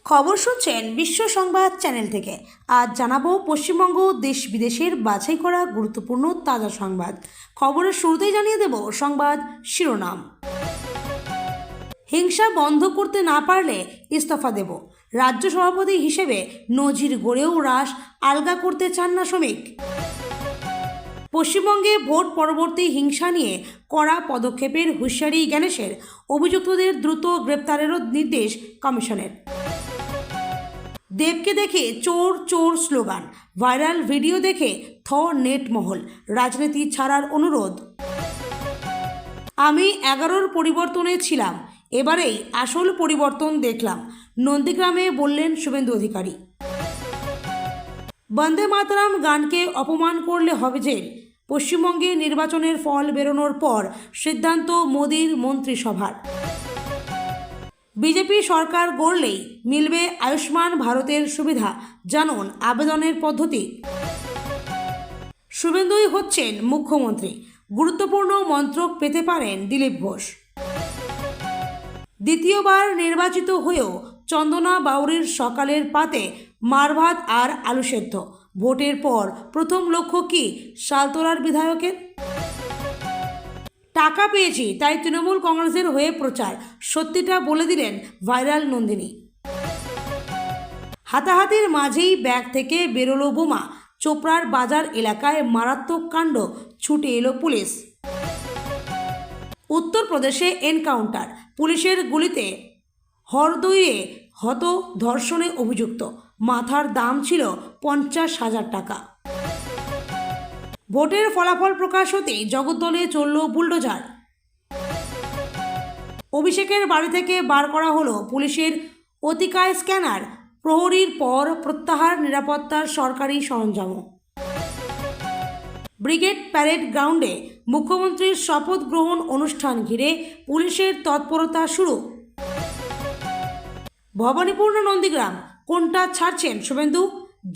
খবর শুনছেন বিশ্ব সংবাদ চ্যানেল থেকে। আজ জানাবো পশ্চিমবঙ্গ দেশ বিদেশের বাছাই করা গুরুত্বপূর্ণ তাজা সংবাদ। খবরের শুরুতেই জানিয়ে দেব সংবাদ শিরোনাম। হিংসা বন্ধ করতে না পারলে ইস্তফা দেব। রাজ্য সভাপতি হিসেবে নজির গড়েও রাশ আলগা করতে চান না শ্রমিক। পশ্চিমবঙ্গে ভোট পরবর্তী হিংসা নিয়ে কড়া পদক্ষেপের হুঁশিয়ারি জ্ঞানেশের। অভিযুক্তদের দ্রুত গ্রেপ্তারেরও নির্দেশ কমিশনের। দেবকে দেখে চোর চোর স্লোগান, ভাইরাল ভিডিও দেখে নেট মহল। রাজনীতি ছাড়ার অনুরোধ। আমি 11র পরিবর্তনে ছিলাম, এবারেই আসল পরিবর্তন দেখলাম, নন্দীগ্রামে বললেন শুভেন্দু অধিকারী। বন্দে মাতরম গানকে অপমান করলে হবে জেল। পশ্চিমবঙ্গে নির্বাচনের ফল বেরোনোর পর সিদ্ধান্ত মোদির মন্ত্রিসভার। বিজেপি সরকার গড়লেই মিলবে আয়ুষ্মান ভারতের সুবিধা, জানুন আবেদনের পদ্ধতি। শুভেন্দুই হচ্ছেন মুখ্যমন্ত্রী, গুরুত্বপূর্ণ মন্ত্রক পেতে পারেন দিলীপ ঘোষ। দ্বিতীয়বার নির্বাচিত হয়েও চন্দনা বাউরির সকালের পাতে মারভাত আর আলু সেদ্ধ। ভোটের পর প্রথম লক্ষ্য কি শালতোরার বিধায়কের? টাকা পেয়েছি তাই তৃণমূল কংগ্রেসের হয়ে প্রচার, সত্যিটা বলে দিলেন ভাইরাল নন্দিনী। হাতাহাতির মাঝেই ব্যাগ থেকে বেরোলো বোমা। চোপড়ার বাজার এলাকায় মারাত্মক কাণ্ড, ছুটে এলো পুলিশ। উত্তরপ্রদেশে এনকাউন্টার, পুলিশের গুলিতে হরদইয়ে হত ধর্ষণে অভিযুক্ত। মাথার দাম ছিল 50,000 টাকা। ভোটের ফলাফল প্রকাশ হতেই জগদ্দলে চলল বুলডোজার। অভিষেকের বাড়ি থেকে বার করা হলো পুলিশের অতিকায় স্ক্যানার। প্রহরীর পর প্রত্যাহার নিরাপত্তার সরকারি সরঞ্জামও। ব্রিগেড প্যারেড গ্রাউন্ডে মুখ্যমন্ত্রীর শপথ গ্রহণ অনুষ্ঠান ঘিরে পুলিশের তৎপরতা শুরু। ভবানীপুর নন্দীগ্রাম, কোনটা ছাড়ছেন শুভেন্দু?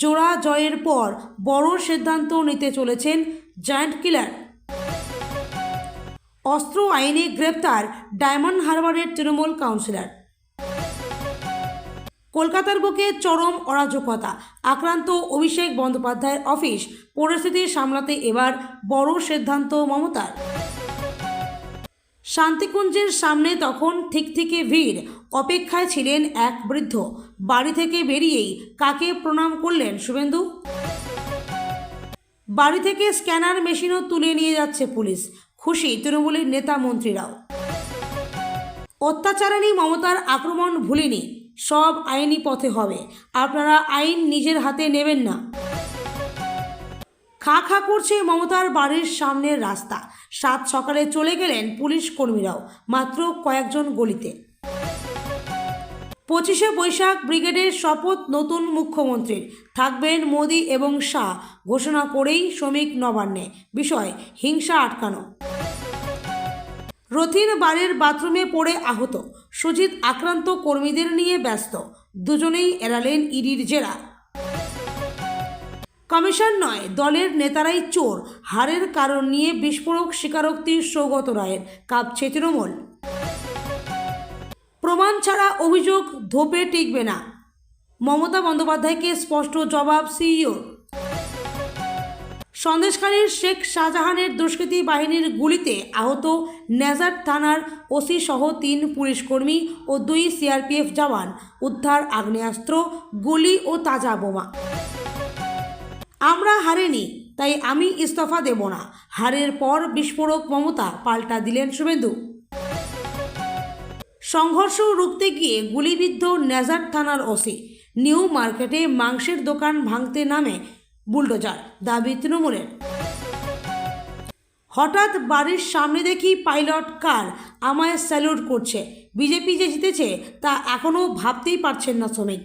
জোড়া জয়ের পর বড় সিদ্ধান্ত নিতে চলেছেন জায়ান্ট কিলার। অস্ত্র আইনে গ্রেপ্তার ডায়মন্ড হারবারের তৃণমূল কাউন্সিলর। কলকাতার বুকে চরম অরাজকতা, আক্রান্ত অভিষেক বন্দ্যোপাধ্যায়ের অফিস। পরিস্থিতি সামলাতে এবার বড় সিদ্ধান্ত মমতার। শান্তিকুঞ্জের সামনে তখন থেকে ভিড়, অপেক্ষায় ছিলেন এক বৃদ্ধ। বাড়ি থেকে বেরিয়েই কাকে প্রণাম করলেন শুভেন্দু? বাড়ি থেকে স্ক্যানার মেশিনও তুলে নিয়ে যাচ্ছে পুলিশ, খুশি তৃণমূলের নেতা মন্ত্রীরাও। অত্যাচারিণী মমতার আক্রমণ ভুলিনি, সব আইনি পথে হবে, আপনারা আইন নিজের হাতে নেবেন না। খা খা করছে মমতার বাড়ির সামনের রাস্তা। সাত সকালে চলে গেলেন পুলিশ কর্মীরাও, মাত্র কয়েকজন গলিতে। 25শে বৈশাখ ব্রিগেডের শপথ নতুন মুখ্যমন্ত্রীর, থাকবেন মোদি এবং শাহ। ঘোষণা করেই শ্রমিক নবান্নে, বিষয় হিংসা আটকানো। রথিন বাড়ির বাথরুমে পড়ে আহত, সুজিত আক্রান্ত কর্মীদের নিয়ে ব্যস্ত। দুজনেই এড়ালেন ইডির জেরা। কমিশন নয়, দলের নেতারাই চোর, হারের কারণ নিয়ে বিস্ফোরক স্বীকারোক্তি সৌগত রায়ের। কাঁপছে তৃণমূল। প্রমাণ ছাড়া অভিযোগ ধোপে টিকবে না, মমতা বন্দ্যোপাধ্যায়কে স্পষ্ট জবাব সিইওর। সন্দেশখালীর শেখ শাহজাহানের দুষ্কৃতী বাহিনীর গুলিতে আহত নেজার থানার ওসি সহ 3 পুলিশকর্মী ও 2 সিআরপিএফ জওয়ান। উদ্ধার আগ্নেয়াস্ত্র, গুলি ও তাজা বোমা। আমরা হারিনি, তাই আমি ইস্তফা দেব না। হারের পর বিস্ফোরক মমতা, পাল্টা দিলেন শুভেন্দু। সংঘর্ষ রুখতে গিয়ে গুলিবিদ্ধ নেজার থানার ওসি। নিউ মার্কেটে মাংসের দোকান ভাঙতে নামে বুলডোজার, দাবি তৃণমূলের। হঠাৎ বাড়ির সামনে দেখি পাইলট কার, আমায় স্যালুট করছে। বিজেপি যে জিতেছে তা এখনও ভাবতেই পারছেন না শ্রমিক।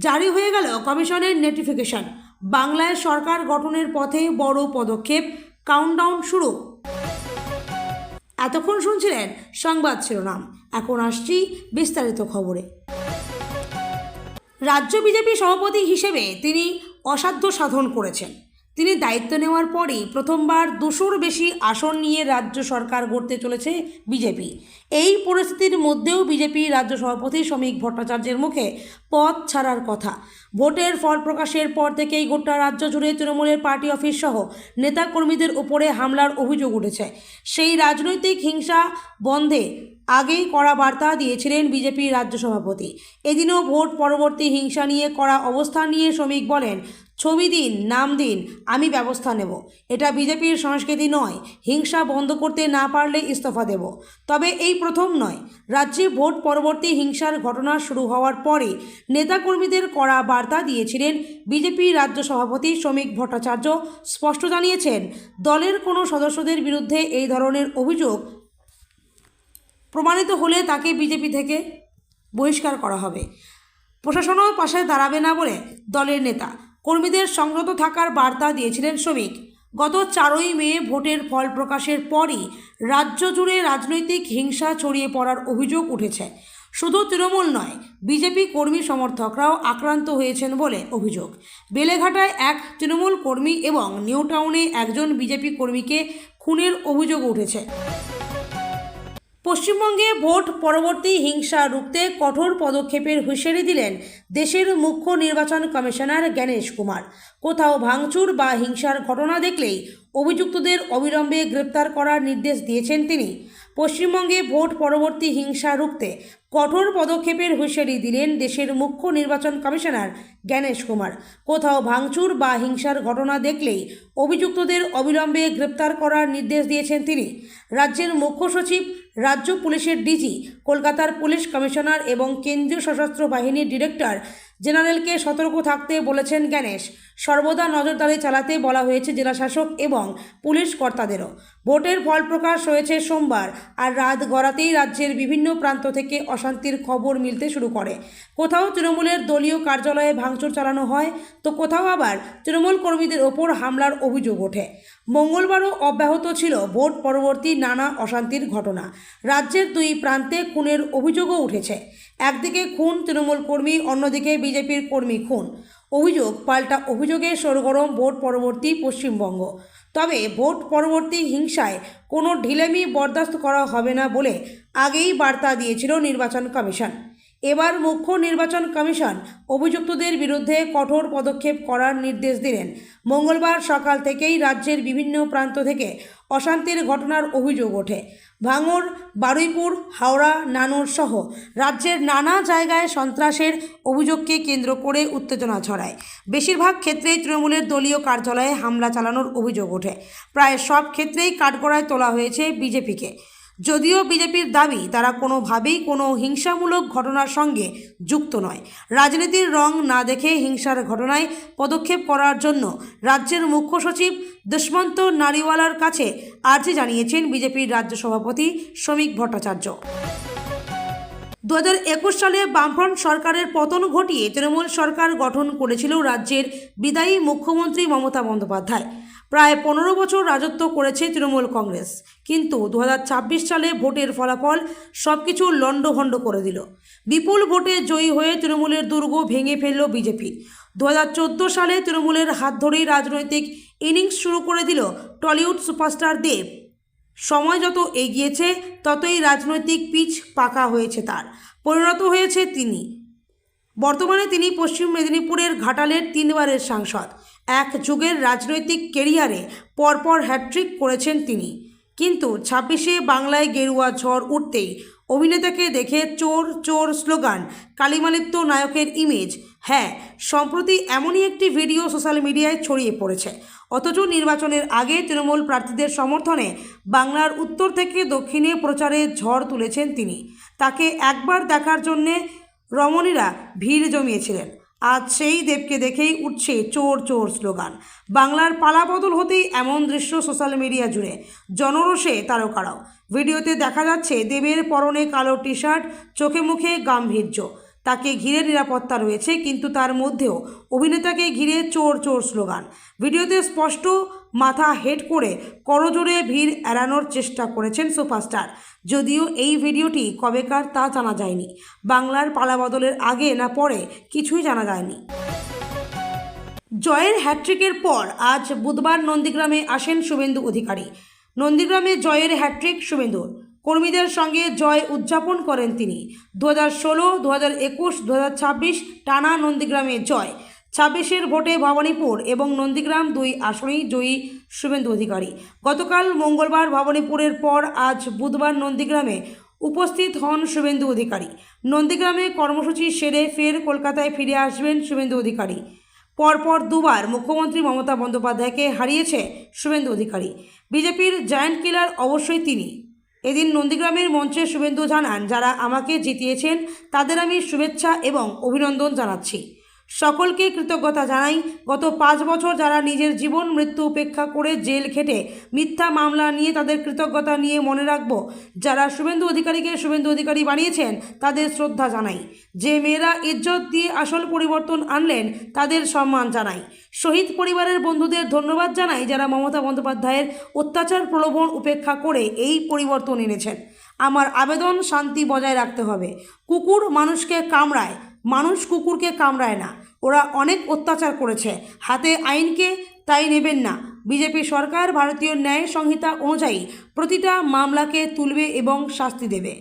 জারি হয়ে গেল কমিশনের নোটিফিকেশন। বাংলায় সরকার গঠনের পথে বড় পদক্ষেপ, কাউন্টডাউন শুরু। এতক্ষণ শুনছিলেন সংবাদ শিরোনাম, এখন আসছি বিস্তারিত খবরে। রাজ্য বিজেপি সভাপতি হিসেবে তিনি অসাধ্য সাধন করেছেন। তিনি দায়িত্ব নেওয়ার পরেই প্রথমবার 200-র বেশি আসন নিয়ে রাজ্য সরকার গড়তে চলেছে বিজেপি। এই পরিস্থিতির মধ্যেও বিজেপি রাজ্য সভাপতি শ্রমিক ভট্টাচার্যের মুখে পদ ছাড়ার কথা। ভোটের ফল প্রকাশের পর থেকেই গোটা রাজ্য জুড়ে তৃণমূলের পার্টি অফিস সহ নেতাকর্মীদের উপরে হামলার অভিযোগ উঠেছে। সেই রাজনৈতিক হিংসা বন্ধে আগেই কড়া বার্তা দিয়েছিলেন বিজেপির রাজ্য সভাপতি। এদিনও ভোট পরবর্তী হিংসা নিয়ে কড়া অবস্থান নিয়ে শ্রমিক বলেন, ছবি দিন, নাম দিন, আমি ব্যবস্থা নেব। এটা বিজেপির সংস্কৃতি নয়। হিংসা বন্ধ করতে না পারলে ইস্তফা দেব। তবে এই প্রথম নয়। রাজ্যে ভোট পরবর্তী হিংসার ঘটনা শুরু হওয়ার পরে নেতাকর্মীদের কড়া বার্তা দিয়েছিলেন বিজেপি রাজ্য সভাপতি শ্রমিক ভট্টাচার্য। স্পষ্ট জানিয়েছেন, দলের কোনো সদস্যদের বিরুদ্ধে এই ধরনের অভিযোগ প্রমাণিত হলে তাকে বিজেপি থেকে বহিষ্কার করা হবে। প্রশাসনও পাশে দাঁড়াবে না বলে দলের নেতা কর্মীদের সংযত থাকার বার্তা দিয়েছিলেন শ্রমিক। গত 4ই মে ভোটের ফল প্রকাশের পরই রাজ্য জুড়ে রাজনৈতিক হিংসা ছড়িয়ে পড়ার অভিযোগ উঠেছে। শুধু তৃণমূল নয়, বিজেপি কর্মী সমর্থকরাও আক্রান্ত হয়েছেন বলে অভিযোগ। বেলেঘাটায় এক তৃণমূল কর্মী এবং নিউ টাউনে একজন বিজেপি কর্মীকে খুনের অভিযোগ উঠেছে। পশ্চিমবঙ্গে ভোট পরবর্তী হিংসা রুখতে কঠোর পদক্ষেপের হুঁশিয়ারি দিলেন দেশের মুখ্য নির্বাচন কমিশনার জ্ঞানেশ কুমার। কোথাও ভাঙচুর বা হিংসার ঘটনা দেখলেই অভিযুক্তদের অবিলম্বে গ্রেপ্তার করার নির্দেশ দিয়েছেন তিনি। পশ্চিমবঙ্গে ভোট পরবর্তী হিংসা রুখতে কঠোর পদক্ষেপের হুঁশিয়ারি দিলেন দেশের মুখ্য নির্বাচন কমিশনার জ্ঞানেশ কুমার। কোথাও ভাঙচুর বা হিংসার ঘটনা দেখলেই অভিযুক্তদের অবিলম্বে গ্রেপ্তার করার নির্দেশ দিয়েছেন তিনি। রাজ্যের মুখ্য সচিব, রাজ্য পুলিশের ডিজি, কলকাতার পুলিশ কমিশনার এবং কেন্দ্রীয় সশস্ত্র বাহিনীর ডিরেক্টর জেনারেলকে সতর্ক থাকতে বলেছেন জ্ঞানেশ। সর্বদা নজরদারি চালাতে বলা হয়েছে জেলাশাসক এবং পুলিশ কর্তাদেরও। ভোটের ফল প্রকাশ হয়েছে সোমবার, আর রাত গড়াতেই রাজ্যের বিভিন্ন প্রান্ত থেকে অশান্তির খবর মিলতে শুরু করে। কোথাও তৃণমূলের দলীয় কার্যালয়ে ভাঙচুর চালানো হয়, তো কোথাও আবার তৃণমূল কর্মীদের ওপর হামলার অভিযোগ ওঠে। মঙ্গলবারও অব্যাহত ছিল ভোট পরবর্তী নানা অশান্তির ঘটনা। রাজ্যের 2 প্রান্তে খুনের অভিযোগও উঠেছে। একদিকে খুন তৃণমূল কর্মী, অন্যদিকে বিজেপির কর্মী খুন। অভিযোগ পাল্টা অভিযোগে সরগরম ভোট পরবর্তী পশ্চিমবঙ্গ। তবে ভোট পরবর্তী হিংসায় কোনো ঢিলেমি বরদাস্ত করা হবে না বলে আগেই বার্তা দিয়েছিল নির্বাচন কমিশন। এবার মুখ্য নির্বাচন কমিশন অভিযুক্তদের বিরুদ্ধে কঠোর পদক্ষেপ করার নির্দেশ দিলেন। মঙ্গলবার সকাল থেকেই রাজ্যের বিভিন্ন প্রান্ত থেকে অশান্তির ঘটনার অভিযোগ ওঠে। ভাঙড়, বারুইপুর, হাওড়া, নানুর সহ রাজ্যের নানা জায়গায় সন্ত্রাসের অভিযোগকে কেন্দ্র করে উত্তেজনা ছড়ায়। বেশিরভাগ ক্ষেত্রেই তৃণমূলের দলীয় কার্যালয়ে হামলা চালানোর অভিযোগ ওঠে। প্রায় সব ক্ষেত্রেই কাঠগড়ায় তোলা হয়েছে বিজেপিকে। যদিও বিজেপির দাবি তারা কোনোভাবেই কোনো হিংসামূলক ঘটনার সঙ্গে যুক্ত নয়। রাজনীতির রং না দেখে হিংসার ঘটনায় পদক্ষেপ করার জন্য রাজ্যের মুখ্য সচিব দুষ্মন্ত নারিওয়ালার কাছে আর্জি জানিয়েছেন বিজেপির রাজ্য সভাপতি শ্রমিক ভট্টাচার্য। 2021 সালে বামফ্রন্ট সরকারের পতন ঘটিয়ে তৃণমূল সরকার গঠন করেছিল রাজ্যের বিদায়ী মুখ্যমন্ত্রী মমতা বন্দ্যোপাধ্যায়। প্রায় 15 বছর রাজত্ব করেছে তৃণমূল কংগ্রেস, কিন্তু 2026 সালে ভোটের ফলাফল সবকিছু লণ্ডভণ্ড করে দিল। বিপুল ভোটে জয়ী হয়ে তৃণমূলের দুর্গ ভেঙে ফেলল বিজেপি। 2014 সালে তৃণমূলের হাত ধরেই রাজনৈতিক ইনিংস শুরু করে দিল টলিউড সুপারস্টার দেব। সময় যত এগিয়েছে ততই রাজনৈতিক পিচ পাকা হয়েছে, তার পরিণত হয়েছে তিনি। বর্তমানে তিনি পশ্চিম মেদিনীপুরের ঘাটালের 3বারের সাংসদ। এক যুগের রাজনৈতিক কেরিয়ারে পরপর হ্যাট্রিক করেছেন তিনি। কিন্তু 26-এ বাংলায় গেরুয়া ঝড় উঠতেই অভিনেতাকে দেখে চোর চোর স্লোগান, কালিমালিপ্ত নায়কের ইমেজ। হ্যাঁ, সম্প্রতি এমনই একটি ভিডিও সোশ্যাল মিডিয়ায় ছড়িয়ে পড়েছে। অথচ নির্বাচনের আগে তৃণমূল প্রার্থীদের সমর্থনে বাংলার উত্তর থেকে দক্ষিণে প্রচারে ঝড় তুলেছেন তিনি। তাকে একবার দেখার জন্যে রমণীরা ভিড় জমিয়েছিলেন। আজ সেই দেবকে দেখেই উঠছে চোর চোর স্লোগান। বাংলার পালাবদল হতেই এমন দৃশ্য সোশ্যাল মিডিয়া জুড়ে, জনরোষে তারকারাও। ভিডিওতে দেখা যাচ্ছে দেবের পরনে কালো টি শার্ট, চোখে মুখে গাম্ভীর্য। তাকে ঘিরে নিরাপত্তা রয়েছে, কিন্তু তার মধ্যেও অভিনেতাকে ঘিরে চোর চোর স্লোগান। ভিডিওতে স্পষ্ট মাথা হেড করে করজোড়ে ভিড় এড়ানোর চেষ্টা করেছেন সুপারস্টার। যদিও এই ভিডিওটি কবেকার তা জানা যায়নি। বাংলার পালাবদলের আগে না পরে কিছুই জানা যায়নি। জয়ের হ্যাট্রিকের পর আজ বুধবার নন্দীগ্রামে আসেন শুভেন্দু অধিকারী। নন্দীগ্রামে জয়ের হ্যাট্রিক শুভেন্দুর। কর্মীদের সঙ্গে জয় উদযাপন করেন তিনি। 2016, 2021, 2026 টানা নন্দীগ্রামে জয়। 26-এর ভোটে ভবানীপুর এবং নন্দীগ্রাম দুই আসনেই জয়ী শুভেন্দু অধিকারী। গতকাল মঙ্গলবার ভবানীপুরের পর আজ বুধবার নন্দীগ্রামে উপস্থিত হন শুভেন্দু অধিকারী। নন্দীগ্রামে কর্মসূচি সেরে ফের কলকাতায় ফিরে আসবেন শুভেন্দু অধিকারী। পরপর দুবার মুখ্যমন্ত্রী মমতা বন্দ্যোপাধ্যায়কে হারিয়েছে শুভেন্দু অধিকারী। বিজেপির জায়ান্ট কিলার অবশ্যই তিনি। এদিন নন্দীগ্রামের মঞ্চে শুভেন্দু জানান, যারা আমাকে জিতিয়েছেন তাদের আমি শুভেচ্ছা এবং অভিনন্দন জানাচ্ছি। সকলকে কৃতজ্ঞতা জানাই। গত 5 বছর যারা নিজের জীবন মৃত্যু উপেক্ষা করে জেল খেটে মিথ্যা মামলা নিয়ে তাদের কৃতজ্ঞতা নিয়ে মনে রাখব। যারা শুভেন্দু অধিকারীকে শুভেন্দু অধিকারী বানিয়েছেন তাদের শ্রদ্ধা জানাই। যে মেয়েরা ইজ্জত দিয়ে আসল পরিবর্তন আনলেন তাদের সম্মান জানাই। শহীদ পরিবারের বন্ধুদের ধন্যবাদ জানাই, যারা মমতা বন্দ্যোপাধ্যায়ের অত্যাচার প্রলোভন উপেক্ষা করে এই পরিবর্তন এনেছেন। আমার আবেদন, শান্তি বজায় রাখতে হবে। কুকুর মানুষকে কামড়ায়, মানুষ কুকুরকে কামড়ায় না। ওরা অনেক অত্যাচার করেছে, হাতে আইনকে তাই নেবেন না। বিজেপি সরকার ভারতীয় ন্যায় সংহিতা অনুযায়ী প্রতিটা মামলাকে তুলবে এবং শাস্তি দেবে।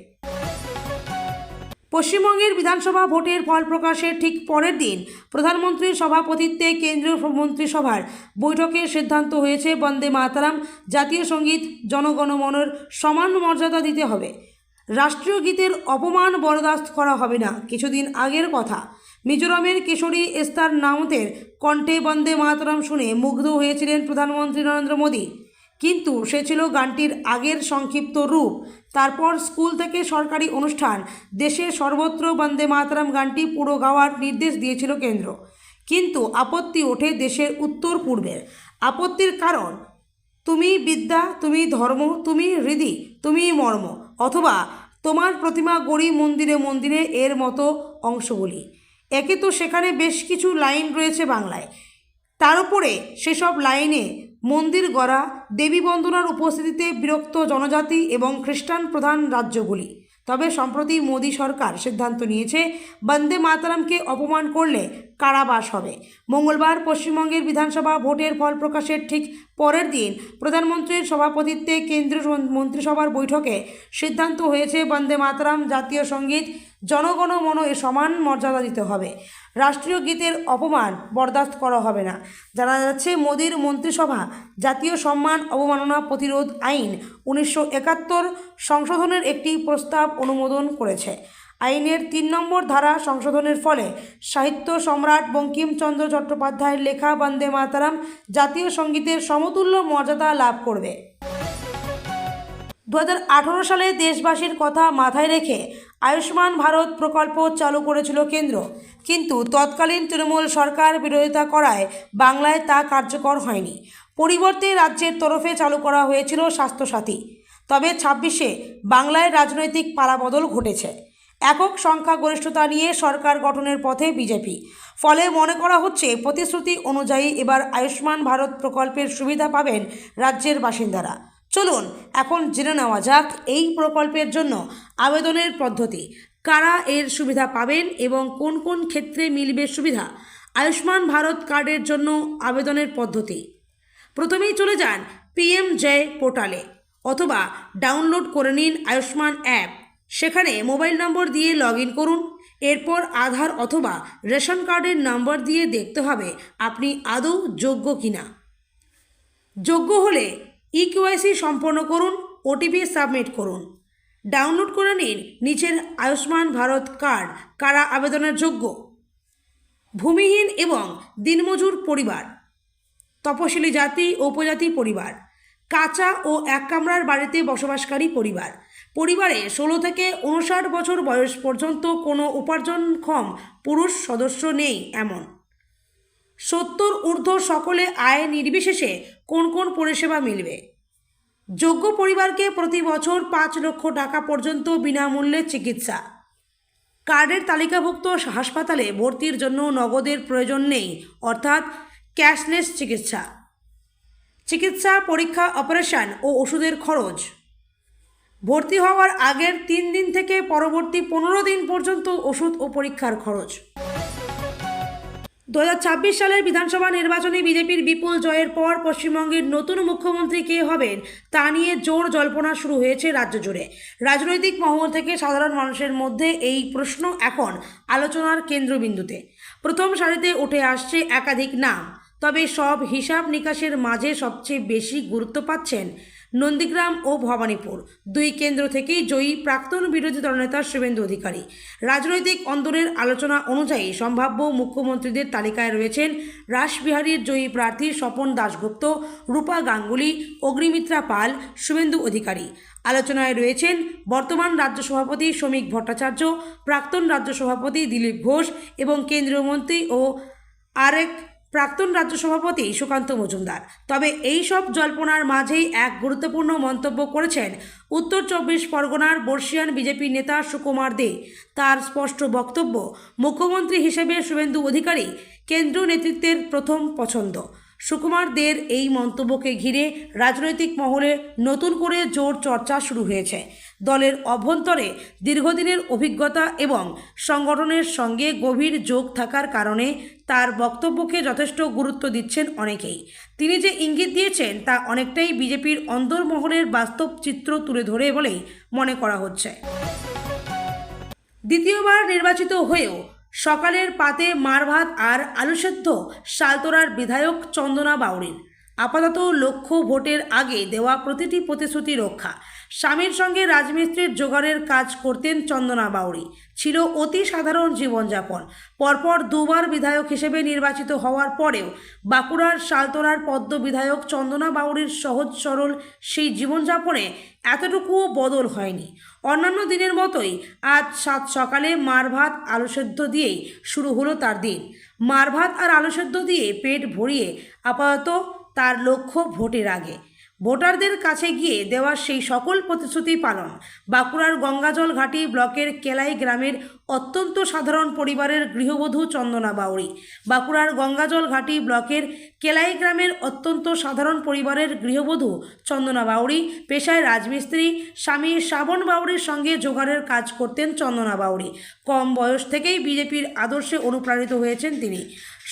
পশ্চিমবঙ্গের বিধানসভা ভোটের ফল প্রকাশের ঠিক পরের দিন প্রধানমন্ত্রীর সভাপতিত্বে কেন্দ্রীয় মন্ত্রিসভার বৈঠকে সিদ্ধান্ত হয়েছে বন্দে মাতরম জাতীয় সঙ্গীত জনগণমনের সমান মর্যাদা দিতে হবে। রাষ্ট্রীয় গীতের অপমান বরদাস্ত করা হবে না। কিছুদিন আগের কথা, মিজোরামের কিশোরী এস্তার নামতের কণ্ঠে বন্দে মাতরম শুনে মুগ্ধ হয়েছিলেন প্রধানমন্ত্রী নরেন্দ্র মোদী। কিন্তু সে ছিল গানটির আগের সংক্ষিপ্ত রূপ। তারপর স্কুল থেকে সরকারি অনুষ্ঠান, দেশের সর্বত্র বন্দে মাতরম গানটি পুরো গাওয়ার নির্দেশ দিয়েছিল কেন্দ্র। কিন্তু আপত্তি ওঠে দেশের উত্তর পূর্বের। আপত্তির কারণ, তুমি বিদ্যা, তুমি ধর্ম, তুমি হৃদি, তুমি মর্ম, অথবা তোমার প্রতিমা গড়ি মন্দিরে মন্দিরে এর মতো অংশগুলি। একে তো সেখানে বেশ কিছু লাইন রয়েছে বাংলায়, তার উপরে সেসব লাইনে মন্দির গড়া, দেবী বন্দনার উপস্থিতিতে বিরক্ত জনজাতি এবং খ্রিস্টান প্রধান রাজ্যগুলি। তবে সম্প্রতি মোদী সরকার সিদ্ধান্ত নিয়েছে বন্দে মাতরমকে অপমান করলে কারাবাস হবে। মঙ্গলবার পশ্চিমবঙ্গের বিধানসভা ভোটের ফল প্রকাশের ঠিক পরের দিন প্রধানমন্ত্রীর সভাপতিত্বে কেন্দ্রীয় মন্ত্রিসভার বৈঠকে সিদ্ধান্ত হয়েছে বন্দে মাতরম জাতীয় সঙ্গীত জনগণমন এর সমান মর্যাদা দিতে হবে। রাষ্ট্রীয় গীতের অপমান বরদাস্ত করা হবে না। জানা যাচ্ছে, মোদীর মন্ত্রিসভা জাতীয় সম্মান অবমাননা প্রতিরোধ আইন 1971 সংশোধনের একটি প্রস্তাব অনুমোদন করেছে। আইনের 3 নম্বর ধারা সংশোধনের ফলে সাহিত্য সম্রাট বঙ্কিমচন্দ্র চট্টোপাধ্যায়ের লেখা বন্দে মাতরম জাতীয় সঙ্গীতের সমতুল্য মর্যাদা লাভ করবে। 2018 সালে দেশবাসীর কথা মাথায় রেখে আয়ুষ্মান ভারত প্রকল্প চালু করেছিল কেন্দ্র, কিন্তু তৎকালীন তৃণমূল সরকার বিরোধিতা করায় বাংলায় তা কার্যকর হয়নি। পরিবর্তে রাজ্যের তরফে চালু করা হয়েছিল স্বাস্থ্যসাথী। তবে 26-এ বাংলায় রাজনৈতিক পালাবদল ঘটেছে। একক সংখ্যাগরিষ্ঠতা নিয়ে সরকার গঠনের পথে বিজেপি। ফলে মনে করা হচ্ছে প্রতিশ্রুতি অনুযায়ী এবার আয়ুষ্মান ভারত প্রকল্পের সুবিধা পাবেন রাজ্যের বাসিন্দারা। চলুন এখন জেনে নেওয়া যাক এই প্রকল্পের জন্য আবেদনের পদ্ধতি, কারা এর সুবিধা পাবেন এবং কোন কোন ক্ষেত্রে মিলবে সুবিধা। আয়ুষ্মান ভারত কার্ডের জন্য আবেদনের পদ্ধতি: প্রথমেই চলে যান PMJ পোর্টালে অথবা ডাউনলোড করে নিন আয়ুষ্মান অ্যাপ। সেখানে মোবাইল নম্বর দিয়ে লগ ইন করুন। এরপর আধার অথবা রেশন কার্ডের নম্বর দিয়ে দেখতে হবে আপনি আদৌ যোগ্য কিনা। যোগ্য হলে EKYC সম্পন্ন করুন, OTP সাবমিট করুন। ডাউনলোড করে নিন নিচের আয়ুষ্মান ভারত কার্ড। কারা আবেদনের যোগ্য: ভূমিহীন এবং দিনমজুর পরিবার, তপশিলি জাতি ও উপজাতি পরিবার, কাঁচা ও এক কামরার বাড়িতে বসবাসকারী পরিবার, পরিবারে 16 থেকে 59 বছর বয়স পর্যন্ত কোনো উপার্জনক্ষম পুরুষ সদস্য নেই এমন, 70 ঊর্ধ্ব সকলে আয় নির্বিশেষে কোন কোন পরিষেবা মিলবে। যোগ্য পরিবারকে প্রতি বছর 5 লক্ষ টাকা পর্যন্ত বিনামূল্যে চিকিৎসা। কার্ডের তালিকাভুক্ত হাসপাতালে ভর্তির জন্য নগদের প্রয়োজন নেই, অর্থাৎ ক্যাশলেস চিকিৎসা। চিকিৎসা, পরীক্ষা, অপারেশন ও ওষুধের খরচ ভর্তি হওয়ার আগের 3 দিন থেকে পরবর্তী 15 দিন পর্যন্ত ওষুধ ও পরীক্ষার খরচ। 2026 সালের বিধানসভা নির্বাচনে বিজেপির বিপুল জয়ের পর পশ্চিমবঙ্গের নতুন মুখ্যমন্ত্রী কে হবেন তা নিয়ে জোর জল্পনা শুরু হয়েছে রাজ্য জুড়ে। রাজনৈতিক মহল থেকে সাধারণ মানুষের মধ্যে এই প্রশ্ন এখন আলোচনার কেন্দ্রবিন্দুতে। প্রথম সারিতে উঠে আসছে একাধিক নাম, তবে সব হিসাব নিকাশের মাঝে সবচেয়ে বেশি গুরুত্ব পাচ্ছেন নন্দীগ্রাম ও ভবানীপুর দুই কেন্দ্র থেকেই জয়ী প্রাক্তন বিরোধী দলনেতা শুভেন্দু অধিকারী। রাজনৈতিক অন্দরের আলোচনা অনুযায়ী সম্ভাব্য মুখ্যমন্ত্রীদের তালিকায় রয়েছেন রাসবিহারীর জয়ী প্রার্থী স্বপন দাশগুপ্ত, রূপা গাঙ্গুলি, অগ্নিমিত্রা পাল, শুভেন্দু অধিকারী। আলোচনায় রয়েছেন বর্তমান রাজ্য সভাপতি শ্রমিক ভট্টাচার্য, প্রাক্তন রাজ্য সভাপতি দিলীপ ঘোষ এবং কেন্দ্রীয় মন্ত্রী ও আরেক প্রাক্তন রাজ্য সভাপতি সুকান্ত মজুমদার। তবে এই সব জল্পনার মাঝেই এক গুরুত্বপূর্ণ মন্তব্য করেছেন উত্তর 24 পরগনার বর্ষিয়ান বিজেপি নেতা সুকুমার দে। তার স্পষ্ট বক্তব্য, মুখ্যমন্ত্রী হিসেবে শুভেন্দু অধিকারী কেন্দ্র নেতৃত্বের প্রথম পছন্দ। সুকুমার দের এই মন্তব্যকে ঘিরে রাজনৈতিক মহলে নতুন করে জোর চর্চা শুরু হয়েছে। দলের অভ্যন্তরে দীর্ঘদিনের অভিজ্ঞতা এবং সংগঠনের সঙ্গে গভীর যোগ থাকার কারণে তার বক্তব্যকে যথেষ্ট গুরুত্ব দিচ্ছেন অনেকেই। তিনি যে ইঙ্গিত দিয়েছেন তা অনেকটাই বিজেপির অন্তর্মহলের বাস্তব চিত্র তুলে ধরে বলেই মনে করা হচ্ছে। দ্বিতীয়বার নির্বাচিত হয়েও সকালের পাতে মারভাত আর আলু সেদ্ধ শালতোরার বিধায়ক চন্দনা বাউরির। আপাতত লক্ষ্য ভোটের আগে দেওয়া প্রতিটি প্রতিশ্রুতি রক্ষা। স্বামীর সঙ্গে রাজমিস্ত্রির জোগাড়ের কাজ করতেন চন্দনা বাউরি। ছিল অতি সাধারণ জীবনযাপন। পরপর দুবার বিধায়ক হিসেবে নির্বাচিত হওয়ার পরেও বাঁকুড়ার শালতোরার পদ্ম বিধায়ক চন্দনা বাউরির সহজ সরল সেই জীবনযাপনে এতটুকুও বদল হয়নি। অন্যান্য দিনের মতোই আজ সকালে মারভাত আলু সেদ্ধ দিয়েই শুরু হলো তার দিন। মারভাত আর আলু সেদ্ধ দিয়ে পেট ভরিয়ে আপাতত তার লক্ষ্য ভোটের আগে ভোটারদের কাছে গিয়ে দেওয়া সেই সকল প্রতিশ্রুতি পালন। বাঁকুড়ার গঙ্গাজল ঘাটি ব্লকের কেলাই গ্রামের অত্যন্ত সাধারণ পরিবারের গৃহবধূ চন্দনা বাউরি। বাঁকুড়ার গঙ্গাজল ঘাটি ব্লকের কেলাই গ্রামের অত্যন্ত সাধারণ পরিবারের গৃহবধূ চন্দনা বাউরি পেশায় রাজমিস্ত্রি। স্বামী শ্রাবণ বাউরির সঙ্গে জোগাড়ের কাজ করতেন চন্দনা বাউরি। কম বয়স থেকেই বিজেপির আদর্শে অনুপ্রাণিত হয়েছেন তিনি।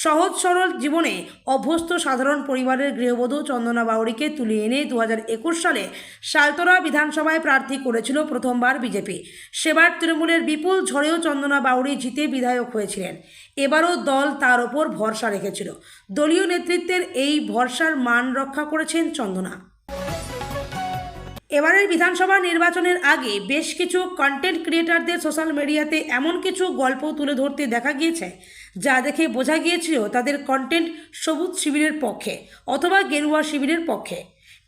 সহজ সরল জীবনে অভ্যস্ত সাধারণ পরিবারের গৃহবধূ চন্দনা বাউরিকে তুলে এনে 2021 সালে শালতোরা বিধানসভায় প্রার্থী করেছিল প্রথমবার বিজেপি। সেবার তৃণমূলের বিপুল ঝড়েও চন্দনা বাউরি জিতে বিধায়ক হয়েছিলেন। এবারও দল তার ওপর ভরসা রেখেছিল। দলীয় নেতৃত্বের এই ভরসার মান রক্ষা করেছেন চন্দনা। এবারের বিধানসভা নির্বাচনের আগে বেশ কিছু কন্টেন্ট ক্রিয়েটারদের সোশ্যাল মিডিয়াতে এমন কিছু গল্প তুলে ধরতে দেখা গিয়েছে যা দেখে বোঝা গিয়েছিল তাদের কন্টেন্ট সবুজ শিবিরের পক্ষে অথবা গেরুয়া শিবিরের পক্ষে।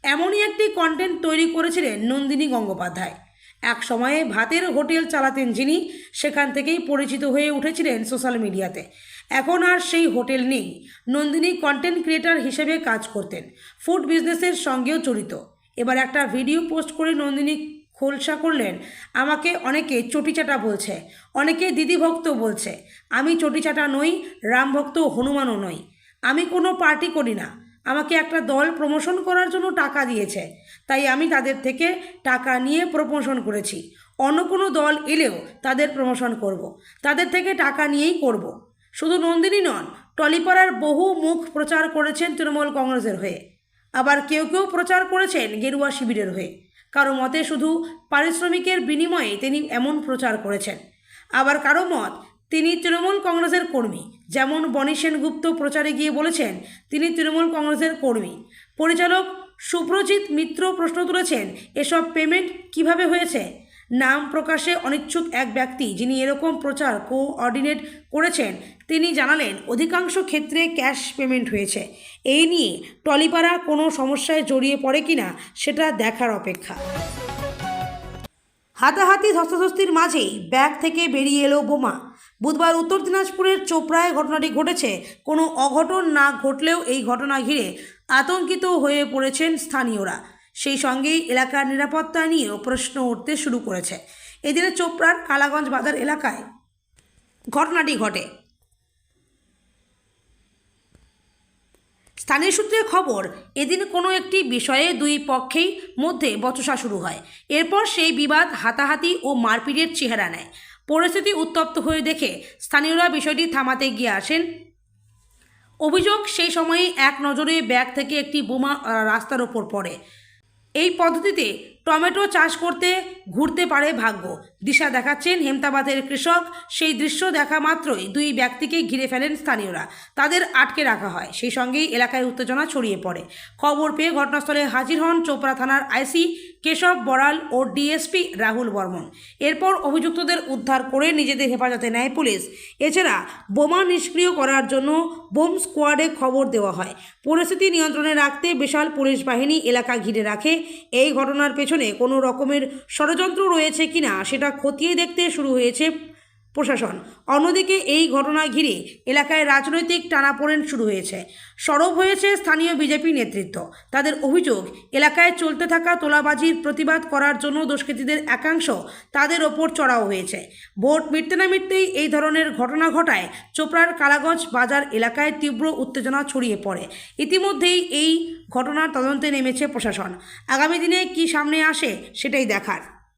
এমনই একটি কন্টেন্ট তৈরি করেছিলেন নন্দিনী গঙ্গোপাধ্যায়। এক সময়ে ভাতের হোটেল চালাতেন যিনি, সেখান থেকেই পরিচিত হয়ে উঠেছিলেন সোশ্যাল মিডিয়াতে। এখন আর সেই হোটেল নেই। নন্দিনী কন্টেন্ট ক্রিয়েটার হিসেবে কাজ করতেন, ফুড বিজনেসের সঙ্গেও জড়িত। এবার একটা ভিডিও পোস্ট করে নন্দিনী খোলসা করলেন, আমাকে অনেকে চটিচাটা বলছে, অনেকে দিদিভক্ত বলছে। আমি চটিচাটা নই, রামভক্ত হনুমানও নই। আমি কোনো পার্টি করি না। আমাকে একটা দল প্রমোশন করার জন্য টাকা দিয়েছে, তাই আমি তাদের থেকে টাকা নিয়ে প্রমোশন করেছি। অন্য কোনো দল এলেও তাদের প্রমোশন করব, তাদের থেকে টাকা নিয়েই করব। শুধু নন্দিনী নন, টলিপাড়ার বহু মুখ প্রচার করেছেন তৃণমূল কংগ্রেসের হয়ে। আবার কেউ কেউ প্রচার করেছেন গেরুয়া শিবিরের হয়ে। কারো মতে শুধু পারিশ্রমিকের বিনিময়ে তিনি এমন প্রচার করেছেন। আবার কারো মত তিনি তৃণমূল কংগ্রেসের কর্মী। যেমন বনি সেনগুপ্ত প্রচারে গিয়ে বলেছেন তিনি তৃণমূল কংগ্রেসের কর্মী। পরিচালক সুব্রজিৎ মিত্র প্রশ্ন তুলেছেন, এসব পেমেন্ট কিভাবে হয়েছে? নাম প্রকাশে অনিচ্ছুক এক ব্যক্তি যিনি এরকম প্রচার কোঅর্ডিনেট করেছেন তিনি জানালেন, অধিকাংশ ক্ষেত্রে ক্যাশ পেমেন্ট হয়েছে। এই নিয়ে টলিপাড়া কোনো সমস্যায় জড়িয়ে পড়ে কিনা সেটা দেখার অপেক্ষা। হাতাহাতি ধস্তাধস্তির মাঝেই ব্যাগ থেকে বেরিয়ে এলো বোমা। বুধবার উত্তর দিনাজপুরের চোপড়ায় ঘটনাটি ঘটেছে। কোনো অঘটন না ঘটলেও এই ঘটনা ঘিরে আতঙ্কিত হয়ে পড়েছেন স্থানীয়রা। সেই সঙ্গেই এলাকার নিরাপত্তা নিয়েও প্রশ্ন উঠতে শুরু করেছে। এদিনে চোপড়ার কালাগঞ্জ বাজার এলাকায় ঘটনাটি ঘটে। স্থানীয় সূত্রে খবর, এদিন কোনো একটি বিষয়ে দুই পক্ষেই মধ্যে বচসা শুরু হয়। এরপর সেই বিবাদ হাতাহাতি ও মারপিটের চেহারা নেয়। পরিস্থিতি উত্তপ্ত হয়ে দেখে স্থানীয়রা বিষয়টি থামাতে গিয়ে আসেন অভিযোগ, সেই সময়ে এক নজরে ব্যাগ থেকে একটি বোমা রাস্তার ওপর পড়ে। এই পদ্ধতিতে টমেটো চাষ করতে ঘুরতে পারে ভাগ্য, দিশা দেখাচ্ছেন হেমতাবাদের কৃষক। সেই দৃশ্য দেখা মাত্রই দুই ব্যক্তিকে ঘিরে ফেলেন স্থানীয়রা, তাদের আটকে রাখা হয়। সেই সঙ্গেই এলাকায় উত্তেজনা ছড়িয়ে পড়ে। খবর পেয়ে ঘটনাস্থলে হাজির হন চোপড়া থানার আইসি কেশব বড়াল ও ডিএসপি রাহুল বর্মন। এরপর অভিযুক্তদের উদ্ধার করে নিজেদের হেফাজতে নেয় পুলিশ। এছাড়া বোমা নিষ্ক্রিয় করার জন্য বোম স্কোয়াডে খবর দেওয়া হয়। পরিস্থিতি নিয়ন্ত্রণে রাখতে বিশাল পুলিশ বাহিনী এলাকা ঘিরে রাখে। এই ঘটনার পেছনে কোনো রকমের ষড়যন্ত্র রয়েছে কিনা সেটা খতিয়ে দেখতে শুরু হয়েছে প্রশাসন। অন্যদিকে এই ঘটনা ঘিরে এলাকায় রাজনৈতিক টানাপোড়েন শুরু হয়েছে। সরব হয়েছে স্থানীয় বিজেপি নেতৃত্ব। তাদের অভিযোগ, এলাকায় চলতে থাকা তোলাবাজির প্রতিবাদ করার জন্য দুষ্কৃতীদের একাংশ তাদের ওপর চড়াও হয়েছে। ভোট মিটতে না মিটতেই এই ধরনের ঘটনা ঘটায় চোপড়ার কালাগঞ্জ বাজার এলাকায় তীব্র উত্তেজনা ছড়িয়ে পড়ে। ইতিমধ্যেই এই ঘটনার তদন্তে নেমেছে প্রশাসন। আগামী দিনে কি সামনে আসে সেটাই দেখার।